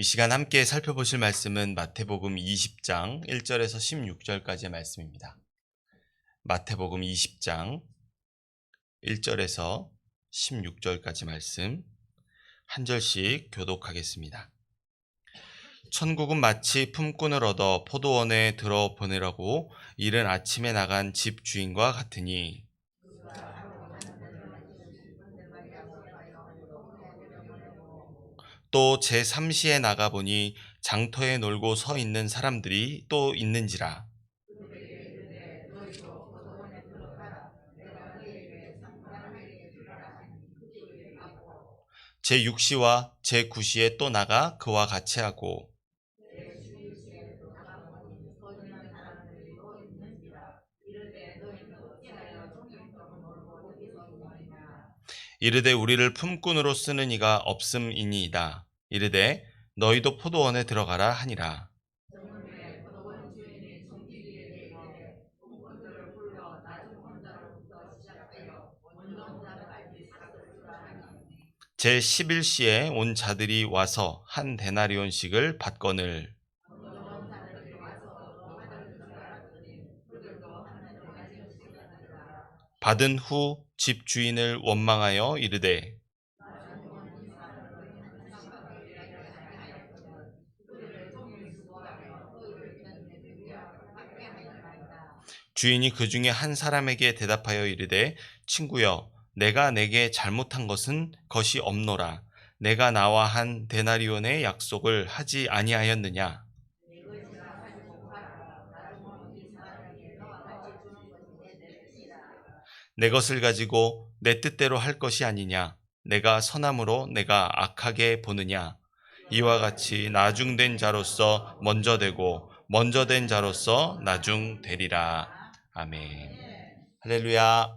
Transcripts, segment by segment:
이 시간 함께 살펴보실 말씀은 마태복음 20장 1절에서 16절까지의 말씀입니다. 마태복음 20장 1절에서 16절까지 말씀 한 절씩 교독하겠습니다. 천국은 마치 품꾼을 얻어 포도원에 들어 보내라고 이른 아침에 나간 집 주인과 같으니 또 제3시에 나가보니 장터에 놀고 서 있는 사람들이 또 있는지라. 제6시와 제9시에 또 나가 그와 같이 하고 이르되 우리를 품꾼으로 쓰는 이가 없음이니이다. 이르되 너희도 포도원에 들어가라 하니라. 제11시에 온 자들이 와서 한 데나리온씩을 받거늘 받은 후 집 주인을 원망하여 이르되 주인이 그 중에 한 사람에게 대답하여 이르되 친구여 내가 내게 잘못한 것이 없노라. 내가 나와 한 데나리온의 약속을 하지 아니하였느냐. 내 것을 가지고 내 뜻대로 할 것이 아니냐. 내가 선함으로 내가 악하게 보느냐. 이와 같이 나중된 자로서 먼저 되고 먼저 된 자로서 나중되리라. 아멘. 할렐루야.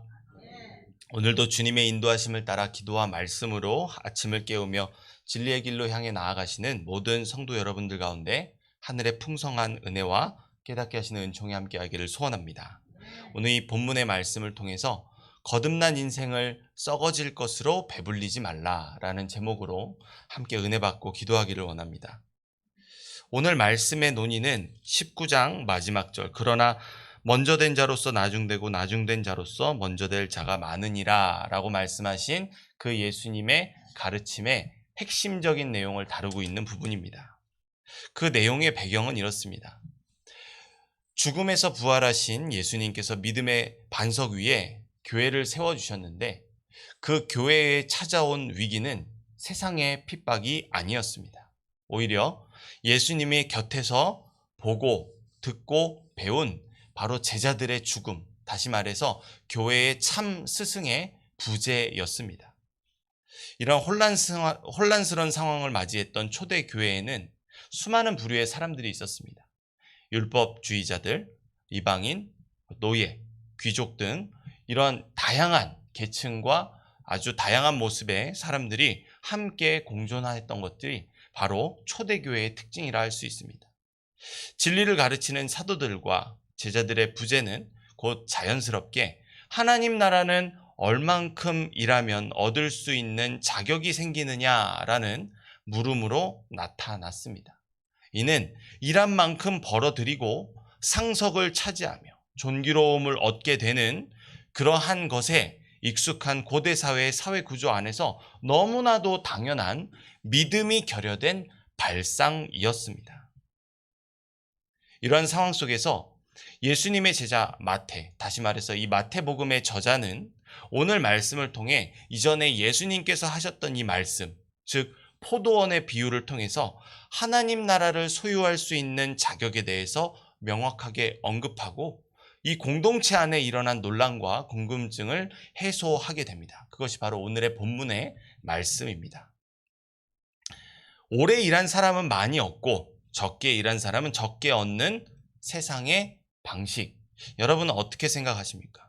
오늘도 주님의 인도하심을 따라 기도와 말씀으로 아침을 깨우며 진리의 길로 향해 나아가시는 모든 성도 여러분들 가운데 하늘의 풍성한 은혜와 깨닫게 하시는 은총이 함께하기를 소원합니다. 오늘 이 본문의 말씀을 통해서 거듭난 인생을 썩어질 것으로 배불리지 말라라는 제목으로 함께 은혜 받고 기도하기를 원합니다. 오늘 말씀의 논의는 19장 마지막 절 그러나 먼저 된 자로서 나중되고 나중된 자로서 먼저 될 자가 많으니라 라고 말씀하신 그 예수님의 가르침의 핵심적인 내용을 다루고 있는 부분입니다. 그 내용의 배경은 이렇습니다. 죽음에서 부활하신 예수님께서 믿음의 반석 위에 교회를 세워주셨는데 그 교회에 찾아온 위기는 세상의 핍박이 아니었습니다. 오히려 예수님이 곁에서 보고 듣고 배운 바로 제자들의 죽음, 다시 말해서 교회의 참 스승의 부재였습니다. 이런 혼란스러운 상황을 맞이했던 초대 교회에는 수많은 부류의 사람들이 있었습니다. 율법주의자들, 이방인, 노예, 귀족 등 이런 다양한 계층과 아주 다양한 모습의 사람들이 함께 공존했던 것들이 바로 초대교회의 특징이라 할 수 있습니다. 진리를 가르치는 사도들과 제자들의 부재는 곧 자연스럽게 하나님 나라는 얼만큼 일하면 얻을 수 있는 자격이 생기느냐라는 물음으로 나타났습니다. 이는 일한 만큼 벌어들이고 상석을 차지하며 존귀로움을 얻게 되는 그러한 것에 익숙한 고대 사회의 사회 구조 안에서 너무나도 당연한 믿음이 결여된 발상이었습니다. 이러한 상황 속에서 예수님의 제자 마태, 다시 말해서 이 마태복음의 저자는 오늘 말씀을 통해 이전에 예수님께서 하셨던 이 말씀, 즉 포도원의 비유를 통해서 하나님 나라를 소유할 수 있는 자격에 대해서 명확하게 언급하고 이 공동체 안에 일어난 논란과 궁금증을 해소하게 됩니다. 그것이 바로 오늘의 본문의 말씀입니다. 오래 일한 사람은 많이 얻고 적게 일한 사람은 적게 얻는 세상의 방식. 여러분은 어떻게 생각하십니까?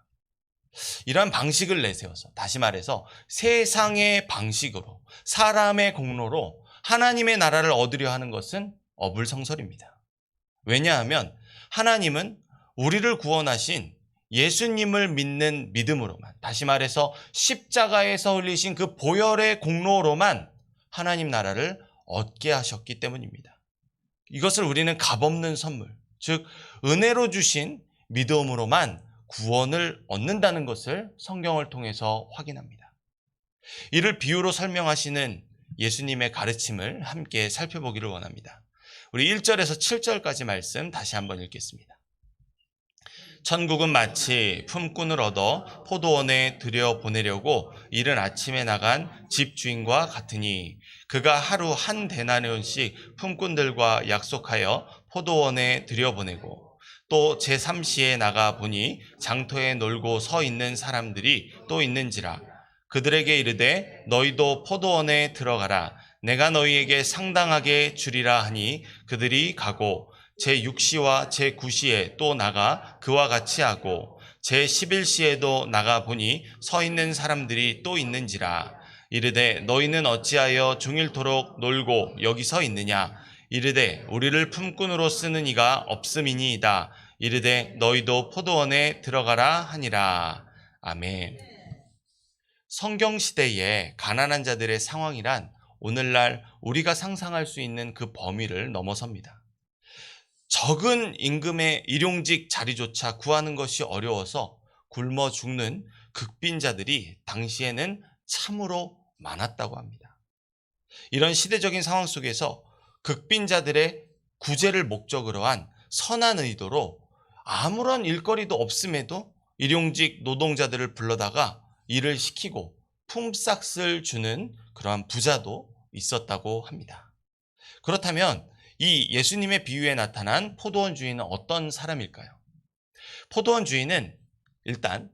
이러한 방식을 내세워서 다시 말해서 세상의 방식으로 사람의 공로로 하나님의 나라를 얻으려 하는 것은 어불성설입니다. 왜냐하면 하나님은 우리를 구원하신 예수님을 믿는 믿음으로만, 다시 말해서 십자가에서 흘리신 그 보혈의 공로로만 하나님 나라를 얻게 하셨기 때문입니다. 이것을 우리는 값없는 선물, 즉 은혜로 주신 믿음으로만 구원을 얻는다는 것을 성경을 통해서 확인합니다. 이를 비유로 설명하시는 예수님의 가르침을 함께 살펴보기를 원합니다. 우리 1절에서 7절까지 말씀 다시 한번 읽겠습니다. 천국은 마치 품꾼을 얻어 포도원에 들여보내려고 이른 아침에 나간 집주인과 같으니 그가 하루 한 데나리온씩 품꾼들과 약속하여 포도원에 들여보내고 또 제3시에 나가 보니 장터에 놀고 서 있는 사람들이 또 있는지라 그들에게 이르되 너희도 포도원에 들어가라 내가 너희에게 상당하게 주리라 하니 그들이 가고 제6시와 제9시에 또 나가 그와 같이 하고 제11시에도 나가 보니 서 있는 사람들이 또 있는지라 이르되 너희는 어찌하여 종일토록 놀고 여기 서 있느냐 이르되 우리를 품꾼으로 쓰는 이가 없음이니이다 이르되 너희도 포도원에 들어가라 하니라. 아멘. 성경시대의 가난한 자들의 상황이란 오늘날 우리가 상상할 수 있는 그 범위를 넘어섭니다. 적은 임금의 일용직 자리조차 구하는 것이 어려워서 굶어 죽는 극빈자들이 당시에는 참으로 많았다고 합니다. 이런 시대적인 상황 속에서 극빈자들의 구제를 목적으로 한 선한 의도로 아무런 일거리도 없음에도 일용직 노동자들을 불러다가 일을 시키고 품삯을 주는 그러한 부자도 있었다고 합니다. 그렇다면 이 예수님의 비유에 나타난 포도원 주인은 어떤 사람일까요? 포도원 주인은 일단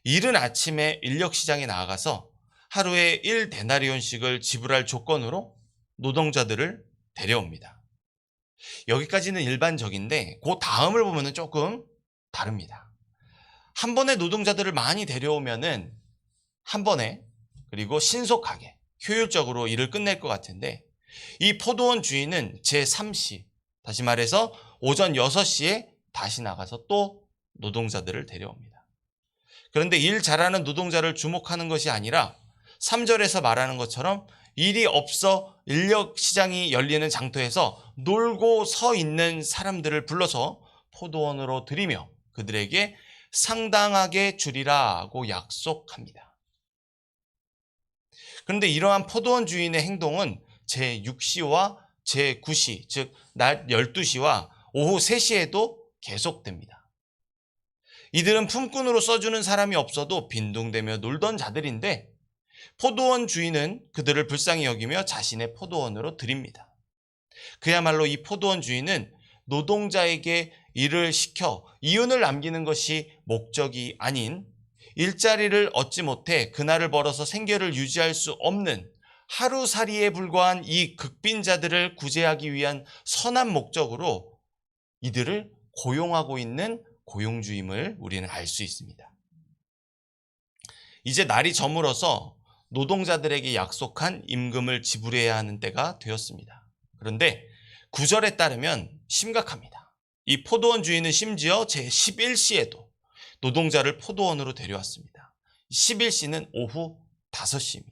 이른 아침에 인력시장에 나아가서 하루에 1데나리온씩을 지불할 조건으로 노동자들을 데려옵니다. 여기까지는 일반적인데 그 다음을 보면 조금 다릅니다. 한 번에 노동자들을 많이 데려오면은 한 번에 그리고 신속하게 효율적으로 일을 끝낼 것 같은데 이 포도원 주인은 제3시, 다시 말해서 오전 6시에 다시 나가서 또 노동자들을 데려옵니다. 그런데 일 잘하는 노동자를 주목하는 것이 아니라 3절에서 말하는 것처럼 일이 없어 인력 시장이 열리는 장터에서 놀고 서 있는 사람들을 불러서 포도원으로 들이며 그들에게 상당하게 주리라고 약속합니다. 그런데 이러한 포도원 주인의 행동은 제6시와 제9시, 즉 낮 12시와 오후 3시에도 계속됩니다. 이들은 품꾼으로 써주는 사람이 없어도 빈둥대며 놀던 자들인데 포도원 주인은 그들을 불쌍히 여기며 자신의 포도원으로 들입니다. 그야말로 이 포도원 주인은 노동자에게 일을 시켜 이윤을 남기는 것이 목적이 아닌 일자리를 얻지 못해 그날을 벌어서 생계를 유지할 수 없는 하루살이에 불과한 이 극빈자들을 구제하기 위한 선한 목적으로 이들을 고용하고 있는 고용주임을 우리는 알 수 있습니다. 이제 날이 저물어서 노동자들에게 약속한 임금을 지불해야 하는 때가 되었습니다. 그런데 9절에 따르면 심각합니다. 이 포도원 주인은 심지어 제11시에도 노동자를 포도원으로 데려왔습니다. 11시는 오후 5시입니다.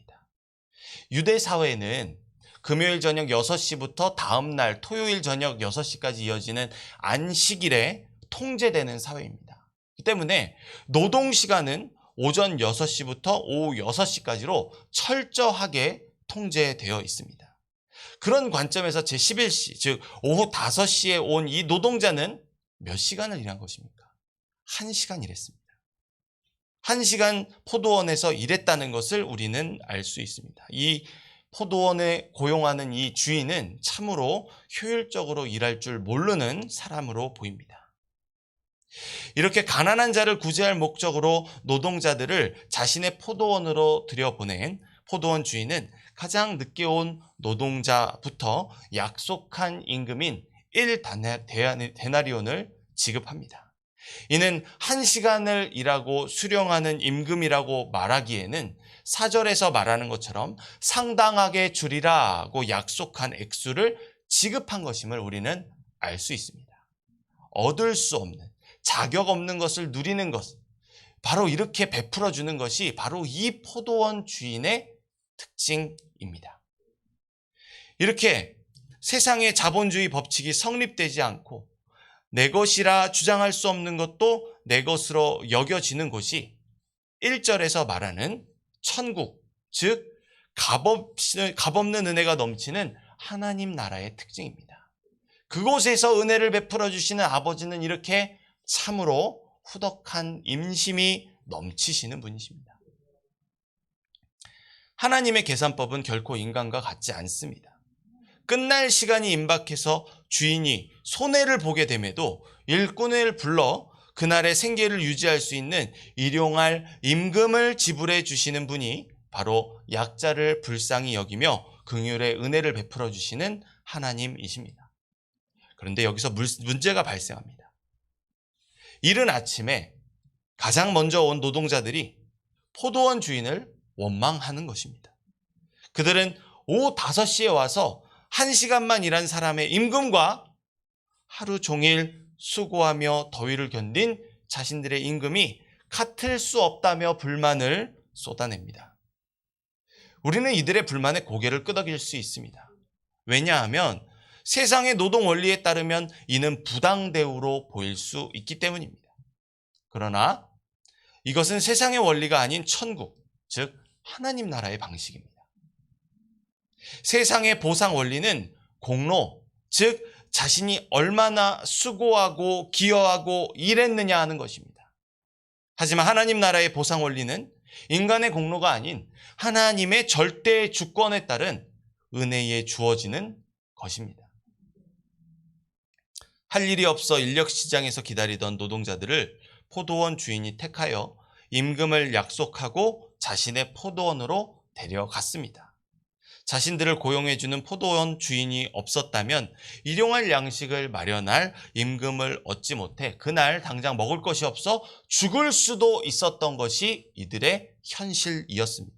유대 사회는 금요일 저녁 6시부터 다음 날 토요일 저녁 6시까지 이어지는 안식일에 통제되는 사회입니다. 그 때문에 노동시간은 오전 6시부터 오후 6시까지로 철저하게 통제되어 있습니다. 그런 관점에서 제11시, 즉 오후 5시에 온 이 노동자는 몇 시간을 일한 것입니까? 1시간 일했습니다. 1시간 포도원에서 일했다는 것을 우리는 알 수 있습니다. 이 포도원에 고용하는 이 주인은 참으로 효율적으로 일할 줄 모르는 사람으로 보입니다. 이렇게 가난한 자를 구제할 목적으로 노동자들을 자신의 포도원으로 들여보낸 포도원 주인은 가장 늦게 온 노동자부터 약속한 임금인 1데나리온을 지급합니다. 이는 1시간을 일하고 수령하는 임금이라고 말하기에는 4절에서 말하는 것처럼 상당하게 주리라고 약속한 액수를 지급한 것임을 우리는 알 수 있습니다. 얻을 수 없는, 자격 없는 것을 누리는 것, 바로 이렇게 베풀어 주는 것이 바로 이 포도원 주인의 특징입니다. 이렇게 세상의 자본주의 법칙이 성립되지 않고 내 것이라 주장할 수 없는 것도 내 것으로 여겨지는 곳이 1절에서 말하는 천국, 즉 값없는 은혜가 넘치는 하나님 나라의 특징입니다. 그곳에서 은혜를 베풀어 주시는 아버지는 이렇게 참으로 후덕한 임심이 넘치시는 분이십니다. 하나님의 계산법은 결코 인간과 같지 않습니다. 끝날 시간이 임박해서 주인이 손해를 보게 됨에도 일꾼을 불러 그날의 생계를 유지할 수 있는 일용할 임금을 지불해 주시는 분이 바로 약자를 불쌍히 여기며 긍휼의 은혜를 베풀어 주시는 하나님이십니다. 그런데 여기서 문제가 발생합니다. 이른 아침에 가장 먼저 온 노동자들이 포도원 주인을 원망하는 것입니다. 그들은 오후 5시에 와서 1시간만 일한 사람의 임금과 하루 종일 수고하며 더위를 견딘 자신들의 임금이 같을 수 없다며 불만을 쏟아냅니다. 우리는 이들의 불만에 고개를 끄덕일 수 있습니다. 왜냐하면 세상의 노동 원리에 따르면 이는 부당 대우로 보일 수 있기 때문입니다. 그러나 이것은 세상의 원리가 아닌 천국, 즉 하나님 나라의 방식입니다. 세상의 보상 원리는 공로, 즉 자신이 얼마나 수고하고 기여하고 일했느냐 하는 것입니다. 하지만 하나님 나라의 보상 원리는 인간의 공로가 아닌 하나님의 절대 주권에 따른 은혜에 주어지는 것입니다. 할 일이 없어 인력시장에서 기다리던 노동자들을 포도원 주인이 택하여 임금을 약속하고 자신의 포도원으로 데려갔습니다. 자신들을 고용해주는 포도원 주인이 없었다면 일용할 양식을 마련할 임금을 얻지 못해 그날 당장 먹을 것이 없어 죽을 수도 있었던 것이 이들의 현실이었습니다.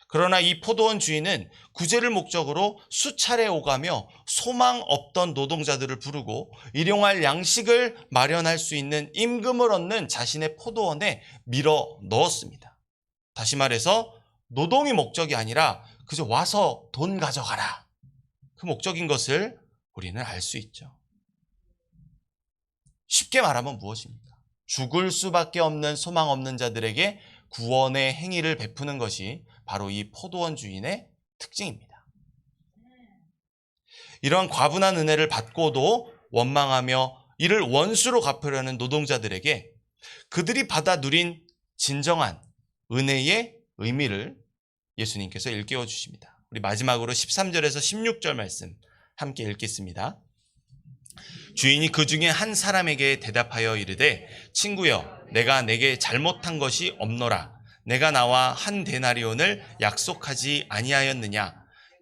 그러나 이 포도원 주인은 구제를 목적으로 수차례 오가며 소망 없던 노동자들을 부르고 일용할 양식을 마련할 수 있는 임금을 얻는 자신의 포도원에 밀어 넣었습니다. 다시 말해서 노동이 목적이 아니라 그저 와서 돈 가져가라. 그 목적인 것을 우리는 알 수 있죠. 쉽게 말하면 무엇입니까? 죽을 수밖에 없는 소망 없는 자들에게 구원의 행위를 베푸는 것이 바로 이 포도원 주인의 특징입니다. 이러한 과분한 은혜를 받고도 원망하며 이를 원수로 갚으려는 노동자들에게 그들이 받아 누린 진정한 은혜의 의미를 예수님께서 일깨워 주십니다. 우리 마지막으로 13절에서 16절 말씀 함께 읽겠습니다. 주인이 그 중에 한 사람에게 대답하여 이르되 친구여 내가 내게 잘못한 것이 없노라. 내가 나와 한 데나리온을 약속하지 아니하였느냐.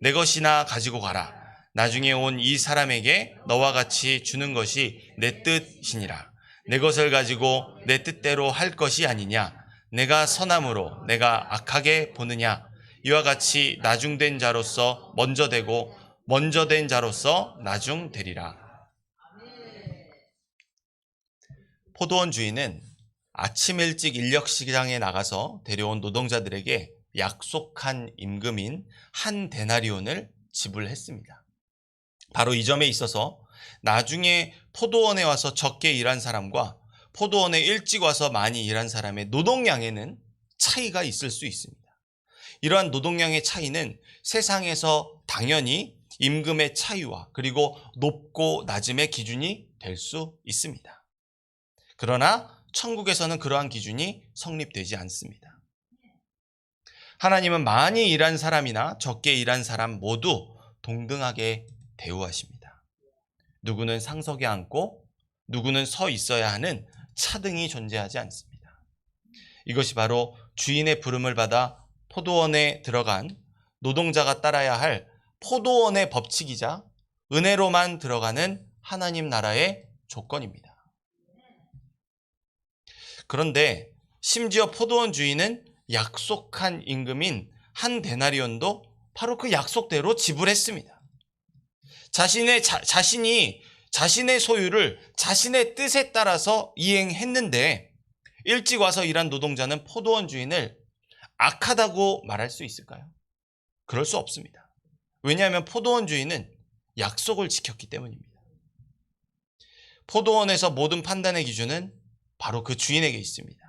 내 것이나 가지고 가라. 나중에 온 이 사람에게 너와 같이 주는 것이 내 뜻이니라. 내 것을 가지고 내 뜻대로 할 것이 아니냐. 내가 선함으로 내가 악하게 보느냐. 이와 같이 나중된 자로서 먼저 되고 먼저 된 자로서 나중되리라. 포도원 주인은 아침 일찍 인력시장에 나가서 데려온 노동자들에게 약속한 임금인 한 데나리온을 지불했습니다. 바로 이 점에 있어서 나중에 포도원에 와서 적게 일한 사람과 포도원에 일찍 와서 많이 일한 사람의 노동량에는 차이가 있을 수 있습니다. 이러한 노동량의 차이는 세상에서 당연히 임금의 차이와 그리고 높고 낮음의 기준이 될 수 있습니다. 그러나 천국에서는 그러한 기준이 성립되지 않습니다. 하나님은 많이 일한 사람이나 적게 일한 사람 모두 동등하게 대우하십니다. 누구는 상석에 앉고 누구는 서 있어야 하는 차등이 존재하지 않습니다. 이것이 바로 주인의 부름을 받아 포도원에 들어간 노동자가 따라야 할 포도원의 법칙이자 은혜로만 들어가는 하나님 나라의 조건입니다. 그런데 심지어 포도원 주인은 약속한 임금인 한 데나리온도 바로 그 약속대로 지불했습니다. 자신이 자신의 소유를 자신의 뜻에 따라서 이행했는데 일찍 와서 일한 노동자는 포도원 주인을 악하다고 말할 수 있을까요? 그럴 수 없습니다. 왜냐하면 포도원 주인은 약속을 지켰기 때문입니다. 포도원에서 모든 판단의 기준은 바로 그 주인에게 있습니다.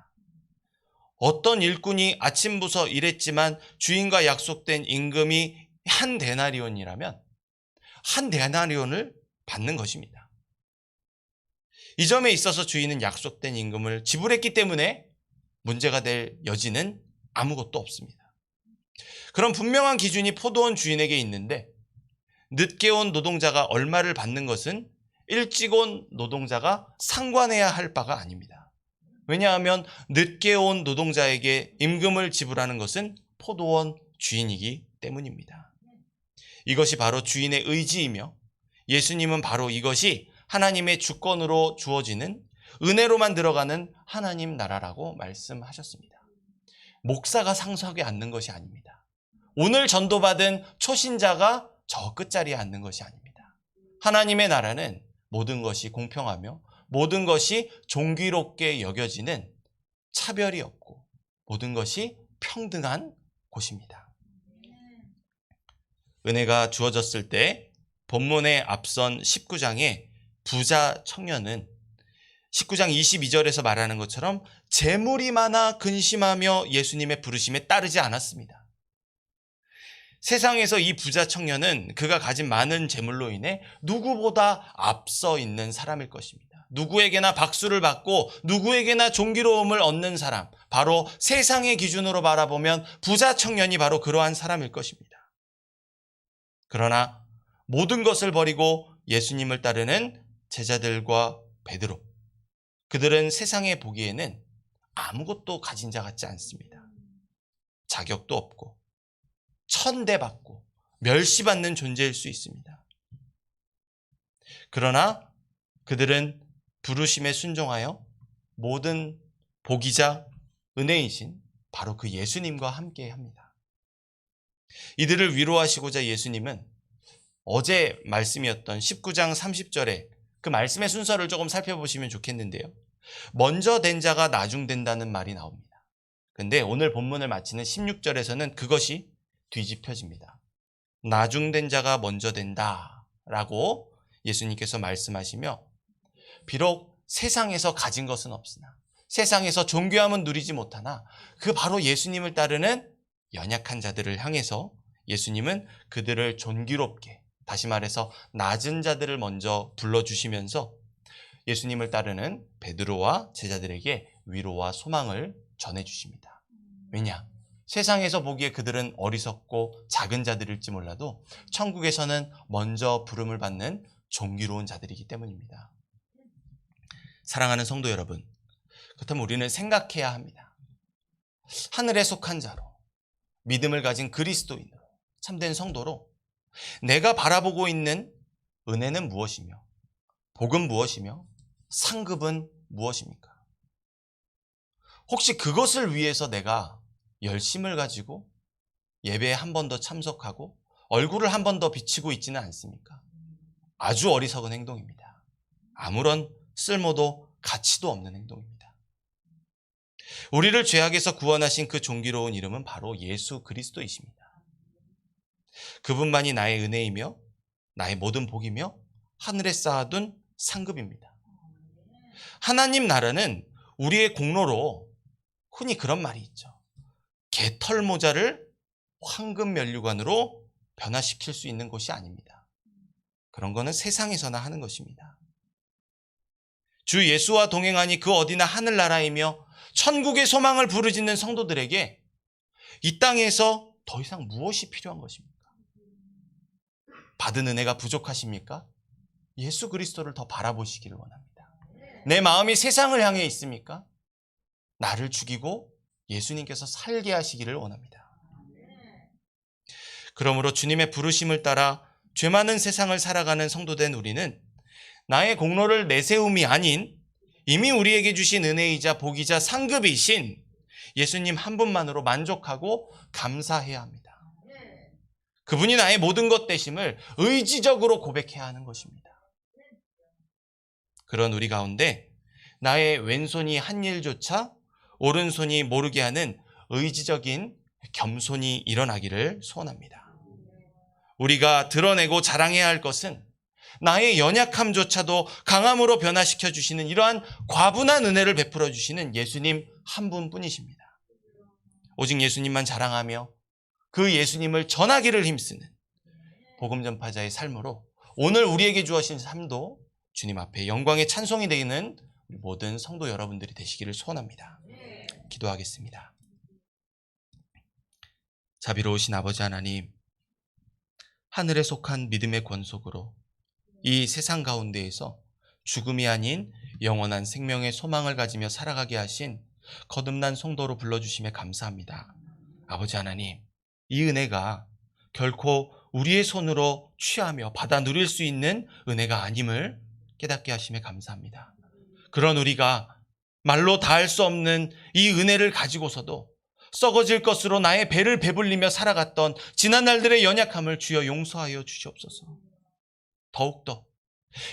어떤 일꾼이 아침부터 일했지만 주인과 약속된 임금이 한 데나리온이라면 한 데나리온을 받는 것입니다. 이 점에 있어서 주인은 약속된 임금을 지불했기 때문에 문제가 될 여지는 아무것도 없습니다. 그런 분명한 기준이 포도원 주인에게 있는데 늦게 온 노동자가 얼마를 받는 것은 일찍 온 노동자가 상관해야 할 바가 아닙니다. 왜냐하면 늦게 온 노동자에게 임금을 지불하는 것은 포도원 주인이기 때문입니다. 이것이 바로 주인의 의지이며 예수님은 바로 이것이 하나님의 주권으로 주어지는 은혜로만 들어가는 하나님 나라라고 말씀하셨습니다. 목사가 상석에 앉는 것이 아닙니다. 오늘 전도받은 초신자가 저 끝자리에 앉는 것이 아닙니다. 하나님의 나라는 모든 것이 공평하며 모든 것이 존귀롭게 여겨지는 차별이 없고 모든 것이 평등한 곳입니다. 은혜가 주어졌을 때 본문에 앞선 19장의 부자 청년은 19장 22절에서 말하는 것처럼 재물이 많아 근심하며 예수님의 부르심에 따르지 않았습니다. 세상에서 이 부자 청년은 그가 가진 많은 재물로 인해 누구보다 앞서 있는 사람일 것입니다. 누구에게나 박수를 받고 누구에게나 존귀로움을 얻는 사람, 바로 세상의 기준으로 바라보면 부자 청년이 바로 그러한 사람일 것입니다. 그러나 모든 것을 버리고 예수님을 따르는 제자들과 베드로, 그들은 세상에 보기에는 아무것도 가진 자 같지 않습니다. 자격도 없고 천대받고 멸시받는 존재일 수 있습니다. 그러나 그들은 부르심에 순종하여 모든 복이자 은혜이신 바로 그 예수님과 함께 합니다. 이들을 위로하시고자 예수님은 어제 말씀이었던 19장 30절에 그 말씀의 순서를 조금 살펴보시면 좋겠는데요. 먼저 된 자가 나중된다는 말이 나옵니다. 근데 오늘 본문을 마치는 16절에서는 그것이 뒤집혀집니다. 나중된 자가 먼저 된다 라고 예수님께서 말씀하시며, 비록 세상에서 가진 것은 없으나 세상에서 존귀함은 누리지 못하나 그 바로 예수님을 따르는 연약한 자들을 향해서 예수님은 그들을 존귀롭게, 다시 말해서 낮은 자들을 먼저 불러주시면서 예수님을 따르는 베드로와 제자들에게 위로와 소망을 전해주십니다. 왜냐? 세상에서 보기에 그들은 어리석고 작은 자들일지 몰라도 천국에서는 먼저 부름을 받는 존귀로운 자들이기 때문입니다. 사랑하는 성도 여러분, 그렇다면 우리는 생각해야 합니다. 하늘에 속한 자로, 믿음을 가진 그리스도인으로, 참된 성도로 내가 바라보고 있는 은혜는 무엇이며 복은 무엇이며 상급은 무엇입니까? 혹시 그것을 위해서 내가 열심을 가지고 예배에 한 번 더 참석하고 얼굴을 한 번 더 비치고 있지는 않습니까? 아주 어리석은 행동입니다. 아무런 쓸모도 가치도 없는 행동입니다. 우리를 죄악에서 구원하신 그 존귀로운 이름은 바로 예수 그리스도이십니다. 그분만이 나의 은혜이며 나의 모든 복이며 하늘에 쌓아둔 상급입니다. 하나님 나라는 우리의 공로로, 흔히 그런 말이 있죠. 개털 모자를 황금 면류관으로 변화시킬 수 있는 것이 아닙니다. 그런 거는 세상에서나 하는 것입니다. 주 예수와 동행하니 그 어디나 하늘나라이며 천국의 소망을 부르짖는 성도들에게 이 땅에서 더 이상 무엇이 필요한 것입니까? 받은 은혜가 부족하십니까? 예수 그리스도를 더 바라보시기를 원합니다. 내 마음이 세상을 향해 있습니까? 나를 죽이고 예수님께서 살게 하시기를 원합니다. 그러므로 주님의 부르심을 따라 죄 많은 세상을 살아가는 성도된 우리는 나의 공로를 내세움이 아닌 이미 우리에게 주신 은혜이자 복이자 상급이신 예수님 한 분만으로 만족하고 감사해야 합니다. 그분이 나의 모든 것 되심을 의지적으로 고백해야 하는 것입니다. 그런 우리 가운데 나의 왼손이 한 일조차 오른손이 모르게 하는 의지적인 겸손이 일어나기를 소원합니다. 우리가 드러내고 자랑해야 할 것은 나의 연약함조차도 강함으로 변화시켜 주시는 이러한 과분한 은혜를 베풀어 주시는 예수님 한 분뿐이십니다. 오직 예수님만 자랑하며 그 예수님을 전하기를 힘쓰는 복음 전파자의 삶으로 오늘 우리에게 주어진 삶도 주님 앞에 영광의 찬송이 되는 모든 성도 여러분들이 되시기를 소원합니다. 기도하겠습니다. 자비로우신 아버지 하나님, 하늘에 속한 믿음의 권속으로 이 세상 가운데에서 죽음이 아닌 영원한 생명의 소망을 가지며 살아가게 하신 거듭난 성도로 불러주심에 감사합니다. 아버지 하나님, 이 은혜가 결코 우리의 손으로 취하며 받아 누릴 수 있는 은혜가 아님을 깨닫게 하심에 감사합니다. 그런 우리가 말로 다할 수 없는 이 은혜를 가지고서도 썩어질 것으로 나의 배를 배불리며 살아갔던 지난 날들의 연약함을 주여 용서하여 주시옵소서. 더욱더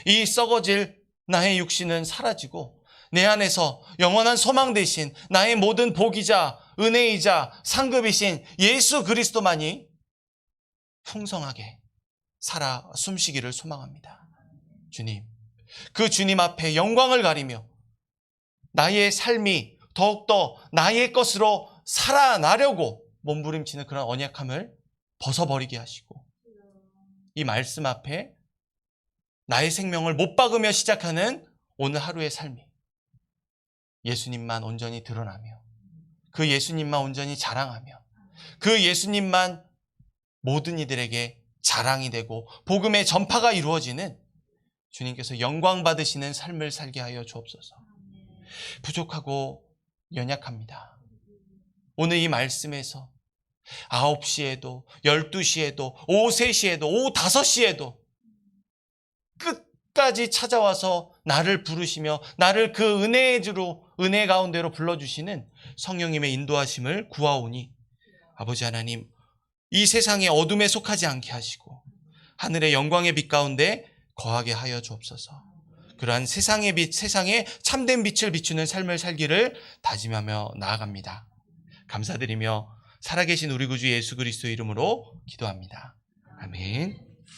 이 썩어질 나의 육신은 사라지고 내 안에서 영원한 소망 대신 나의 모든 복이자 은혜이자 상급이신 예수 그리스도만이 풍성하게 살아 숨쉬기를 소망합니다. 주님, 그 주님 앞에 영광을 가리며 나의 삶이 더욱더 나의 것으로 살아나려고 몸부림치는 그런 언약함을 벗어버리게 하시고 이 말씀 앞에 나의 생명을 못 박으며 시작하는 오늘 하루의 삶이 예수님만 온전히 드러나며 그 예수님만 온전히 자랑하며 그 예수님만 모든 이들에게 자랑이 되고 복음의 전파가 이루어지는 주님께서 영광 받으시는 삶을 살게 하여 주옵소서. 부족하고 연약합니다. 오늘 이 말씀에서 9시에도 12시에도 오후 3시에도 오후 5시에도 끝까지 찾아와서 나를 부르시며 나를 그 은혜의 주로 은혜 가운데로 불러주시는 성령님의 인도하심을 구하오니 아버지 하나님, 이 세상의 어둠에 속하지 않게 하시고 하늘의 영광의 빛 가운데 거하게 하여 주옵소서. 그러한 세상의 빛, 세상에 참된 빛을 비추는 삶을 살기를 다짐하며 나아갑니다. 감사드리며 살아계신 우리 구주 예수 그리스도 이름으로 기도합니다. 아멘.